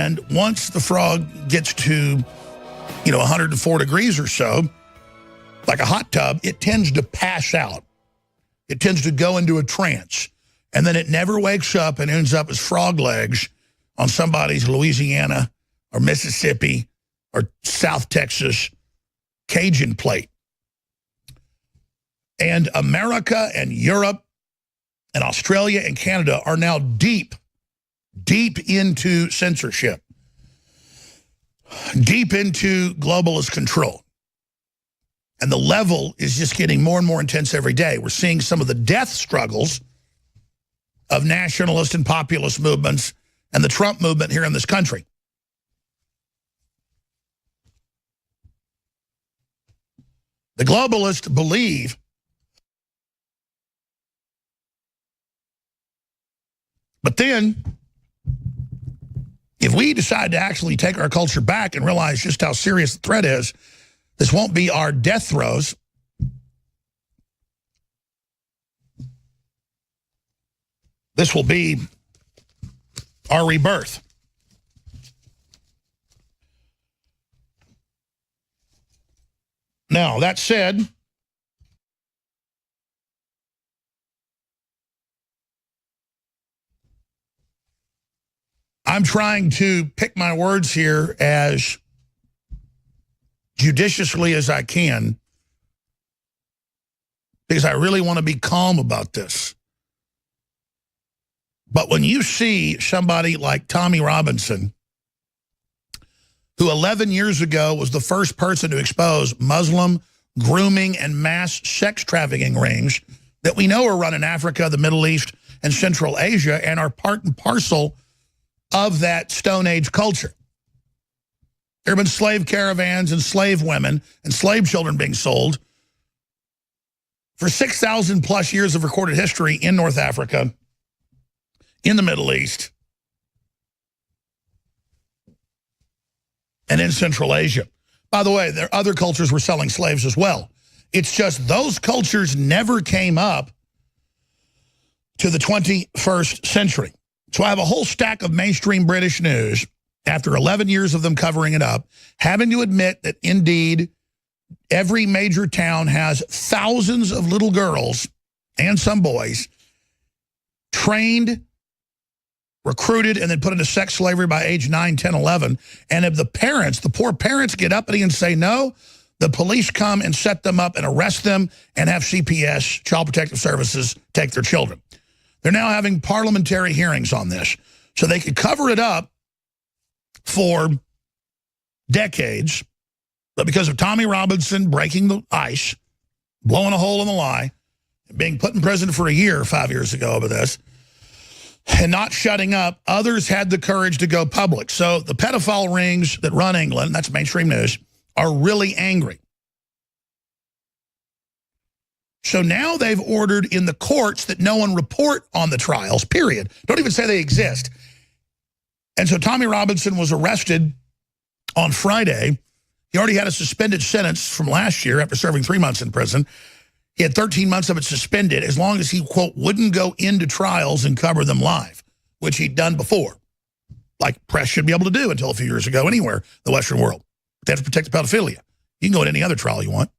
And once the frog gets to, 104 degrees or so, like a hot tub, it tends to pass out. It tends to go into a trance. And then it never wakes up and ends up as frog legs on somebody's Louisiana or Mississippi or South Texas Cajun plate. And America and Europe and Australia and Canada are now deep into censorship, deep into globalist control. And the level is just getting more and more intense every day. We're seeing some of the death struggles of nationalist and populist movements and the Trump movement here in this country. The globalists believe but then, if we decide to actually take our culture back and realize just how serious the threat is, this won't be our death throes. This will be our rebirth. Now, that said, I'm trying to pick my words here as judiciously as I can because I really want to be calm about this. But when you see somebody like Tommy Robinson, who 11 years ago was the first person to expose Muslim grooming and mass sex trafficking rings that we know are run in Africa, the Middle East, and Central Asia and are part and parcel of that Stone Age culture. There have been slave caravans and slave women and slave children being sold for 6,000 plus years of recorded history in North Africa, in the Middle East, and in Central Asia. By the way, there are other cultures were selling slaves as well. It's just those cultures never came up to the 21st century. So I have a whole stack of mainstream British news, after 11 years of them covering it up, having to admit that indeed every major town has thousands of little girls and some boys trained, recruited, and then put into sex slavery by age 9, 10, 11. And if the parents, the poor parents, get uppity and say no, the police come and set them up and arrest them and have CPS, Child Protective Services, take their children. They're now having parliamentary hearings on this. So they could cover it up for decades, but because of Tommy Robinson breaking the ice, blowing a hole in the lie, being put in prison for a year 5 years ago over this, and not shutting up, others had the courage to go public. So the pedophile rings that run England, that's mainstream news, are really angry. So now they've ordered in the courts that no one report on the trials, period. Don't even say they exist. And so Tommy Robinson was arrested on Friday. He already had a suspended sentence from last year after serving 3 months in prison. He had 13 months of it suspended as long as he, quote, wouldn't go into trials and cover them live, which he'd done before, like press should be able to do until a few years ago anywhere in the Western world. They have to protect the pedophilia. You can go to any other trial you want.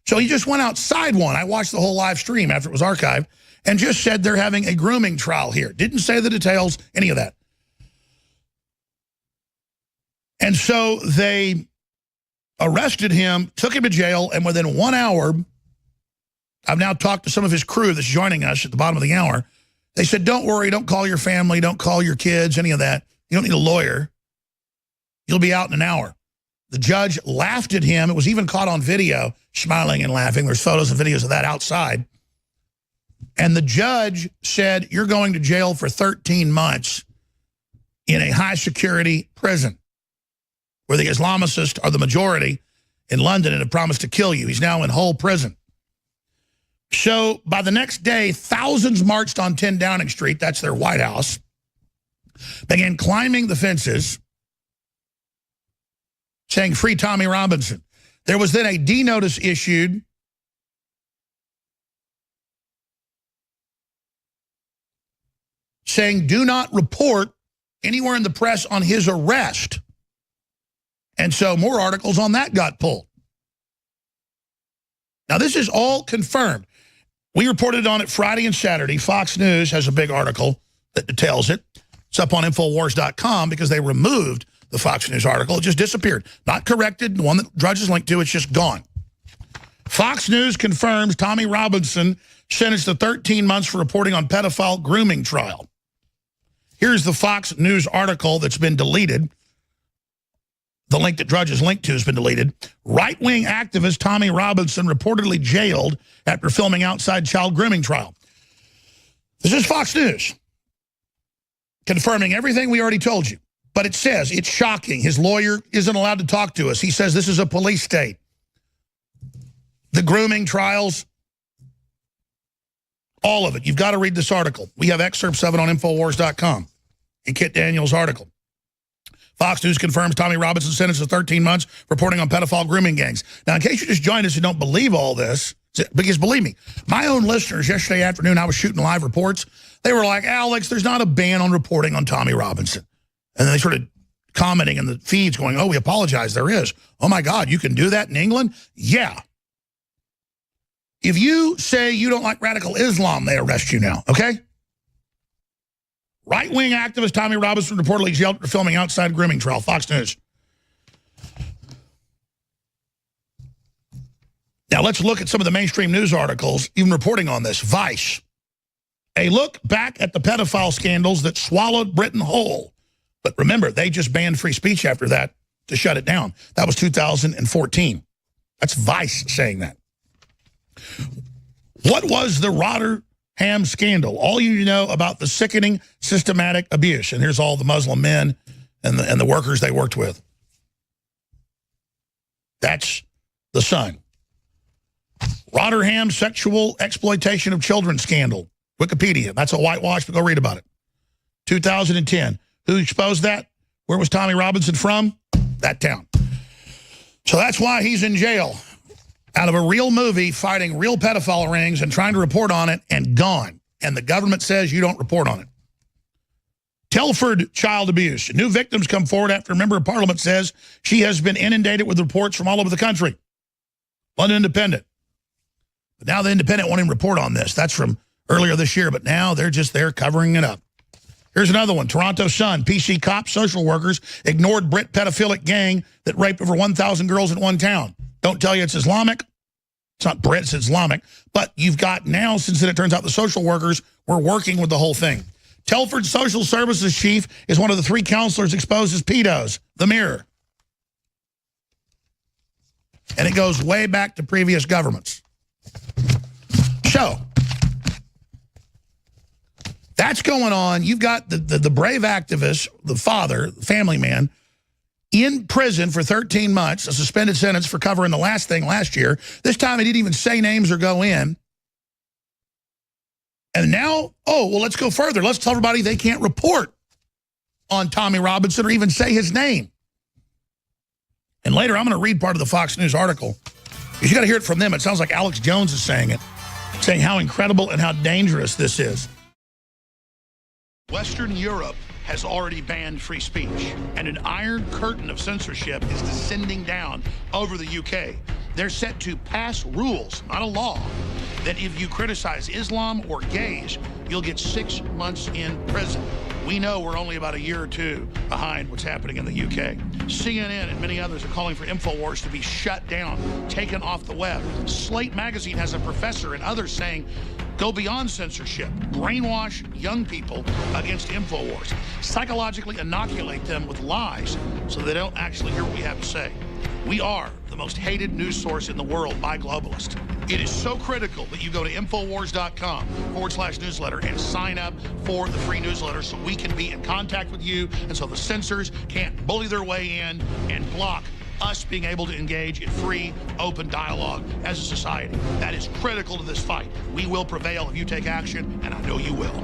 So he just went outside one. I watched the whole live stream after it was archived and just said they're having a grooming trial here. Didn't say the details, any of that. And so they arrested him, took him to jail, and within 1 hour, I've now talked to some of his crew that's joining us at the bottom of the hour. They said, don't worry, don't call your family, don't call your kids, any of that. You don't need a lawyer. You'll be out in an hour. The judge laughed at him. It was even caught on video, smiling and laughing. There's photos and videos of that outside. And the judge said, you're going to jail for 13 months in a high-security prison where the Islamicists are the majority in London and have promised to kill you. He's now in Hull prison. So by the next day, thousands marched on 10 Downing Street, that's their White House, began climbing the fences, saying, free Tommy Robinson. There was then a D-notice issued saying, do not report anywhere in the press on his arrest. And so more articles on that got pulled. Now, this is all confirmed. We reported on it Friday and Saturday. Fox News has a big article that details it. It's up on Infowars.com because they removed the Fox News article. It just disappeared. Not corrected. The one that Drudge is linked to, it's just gone. Fox News confirms Tommy Robinson sentenced to 13 months for reporting on pedophile grooming trial. Here's the Fox News article that's been deleted. The link that Drudge is linked to has been deleted. Right-wing activist Tommy Robinson reportedly jailed after filming outside child grooming trial. This is Fox News, confirming everything we already told you. But it says it's shocking. His lawyer isn't allowed to talk to us. He says this is a police state. The grooming trials, all of it. You've got to read this article. We have excerpts of it on Infowars.com in Kit Daniels' article. Fox News confirms Tommy Robinson sentenced to 13 months reporting on pedophile grooming gangs. Now, in case you just joined us and don't believe all this, because believe me, my own listeners yesterday afternoon, I was shooting live reports. They were like, Alex, there's not a ban on reporting on Tommy Robinson. And then they started commenting in the feeds going, oh, we apologize, there is. Oh, my God, you can do that in England? Yeah. If you say you don't like radical Islam, they arrest you now, okay? Right-wing activist Tommy Robinson reportedly jailed for filming outside grooming trial. Fox News. Now, let's look at some of the mainstream news articles even reporting on this. Vice. A look back at the pedophile scandals that swallowed Britain whole. But remember, they just banned free speech after that to shut it down. That was 2014. That's Vice saying that. What was the Rotherham scandal? All you know about the sickening systematic abuse. And here's all the Muslim men and the workers they worked with. That's the Sun. Rotherham sexual exploitation of children scandal. Wikipedia. That's a whitewash, but go read about it. 2010. Who exposed that? Where was Tommy Robinson from? That town. So that's why he's in jail. Out of a real movie, fighting real pedophile rings and trying to report on it, and gone. And the government says you don't report on it. Telford child abuse. New victims come forward after a member of parliament says she has been inundated with reports from all over the country. London Independent. But now the Independent won't even report on this. That's from earlier this year, but now they're just there covering it up. Here's another one. Toronto Sun. PC cops, social workers ignored Brit pedophilic gang that raped over 1,000 girls in one town. Don't tell you it's Islamic. It's not Brit, it's Islamic. But you've got now, since then it turns out the social workers were working with the whole thing. Telford Social Services Chief is one of the 3 counselors exposed as pedos. The Mirror. And it goes way back to previous governments. So, that's going on. You've got the brave activist, the father, family man, in prison for 13 months, a suspended sentence for covering the last thing last year. This time he didn't even say names or go in. And now, oh, well, let's go further. Let's tell everybody they can't report on Tommy Robinson or even say his name. And later I'm going to read part of the Fox News article. You got to hear it from them. It sounds like Alex Jones is saying it, saying how incredible and how dangerous this is. Western Europe has already banned free speech, and an iron curtain of censorship is descending down over the UK. They're set to pass rules, not a law, that if you criticize Islam or gays, you'll get 6 months in prison. We know we're only about a year or two behind what's happening in the UK. CNN and many others are calling for InfoWars to be shut down, taken off the web. Slate magazine has a professor and others saying, go beyond censorship, brainwash young people against InfoWars, psychologically inoculate them with lies so they don't actually hear what we have to say. We are the most hated news source in the world by globalists. It is so critical that you go to Infowars.com/newsletter and sign up for the free newsletter so we can be in contact with you and so the censors can't bully their way in and block us being able to engage in free, open dialogue as a society. That is critical to this fight. We will prevail if you take action, and I know you will.